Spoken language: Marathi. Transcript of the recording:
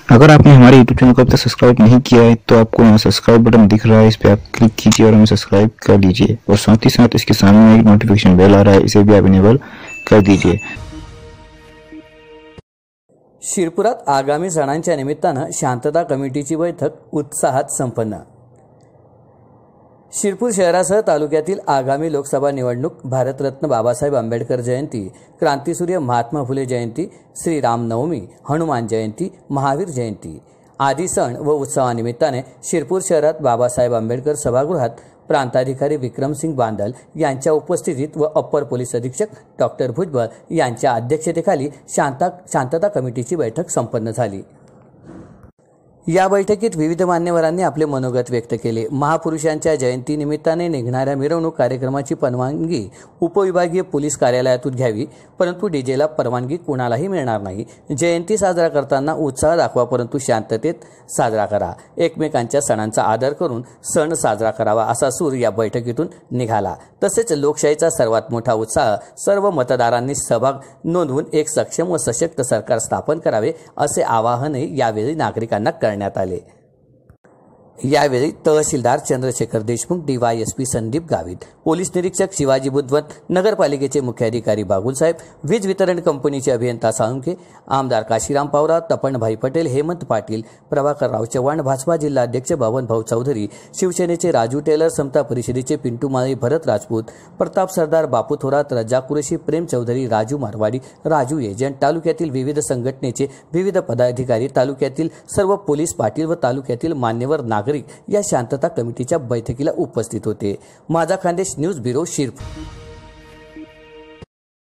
अगर आपने हमारे YouTube चैनल को अब तक सब्सक्राइब नहीं किया है तो आपको यहाँ सब्सक्राइब बटन दिख रहा है, इस पर आप क्लिक कीजिए और हमें सब्सक्राइब कर लीजिए। और साथ ही साथ इसके सामने एक नोटिफिकेशन बेल आ रहा है, इसे भी आप इनेबल कर दीजिए। शिरपुरात आगामी सणांच्या निमित्तानं शांतता कमिटीची बैठक उत्साहात संपन्न। शिरपूर शहरासह तालुक्यातील आगामी लोकसभा निवडणूक, भारतरत्न बाबासाहेब आंबेडकर जयंती, क्रांतिसूर्य महात्मा फुले जयंती, श्री रामनवमी, हनुमान जयंती, महावीर जयंती आदी सण व उत्सवानिमित्ताने शिरपूर शहरात बाबासाहेब आंबेडकर सभागृहात प्रांताधिकारी विक्रमसिंग बांदल यांच्या उपस्थितीत व अप्पर पोलीस अधीक्षक डॉक्टर भुजबळ यांच्या अध्यक्षतेखाली शांतता कमिटीची बैठक संपन्न झाली। या बैठकीत विविध मान्यवरांनी आपले मनोगत व्यक्त केले। महापुरुषांच्या जयंती निमित्ताने निघणाऱ्या मिरवणूक कार्यक्रमाची परवानगी उपविभागीय पोलीस कार्यालयातून घ्यावी, परंतु डीजेला परवानगी कोणालाही मिळणार नाही। जयंती साजरा करताना उत्साह दाखवा, परंतु शांततेत साजरा करा। एकमेकांच्या सणांचा आदर करून सण साजरा करावा असा सूर या बैठकीतून निघाला। तसेच लोकशाहीचा सर्वात मोठा उत्साह सर्व मतदारांनी सहभाग नोंदवून एक सक्षम व सशक्त सरकार स्थापन करावे असे आवाहनही यावेळी नागरिकांना करण्यात आले। यावेळी तहसीलदार चंद्रशेखर देशमुख, DYSP संदीप गावित, पोलीस निरीक्षक शिवाजी बुधवंत, नगरपालिकेचे मुख्याधिकारी बागुलसाहेब, वीज वितरण कंपनीचे अभियंता साळुंखे, आमदार काशीराम पावरा, तपनभाई पटेल, हेमंत पाटील, प्रभाकरराव चव्हाण, भाजपा जिल्हाध्यक्ष बबनभाऊ चौधरी, शिवसेनेचे राजू टेलर, समता परिषदेचे पिंटू माळी, भरत राजपूत, प्रताप सरदार, बापू थोरात, रज्जा कुरेशी, प्रेम चौधरी, राजू मारवाडी, राजू एजंट, तालुक्यातील विविध संघटनेचे विविध पदाधिकारी, तालुक्यातील सर्व पोलीस पाटील व तालुक्यातील मान्यवर नागरिक या शांतता कमिटीच्या बैठकीला उपस्थित होते। माझा खानदेश न्यूज ब्युरो शिरपूर।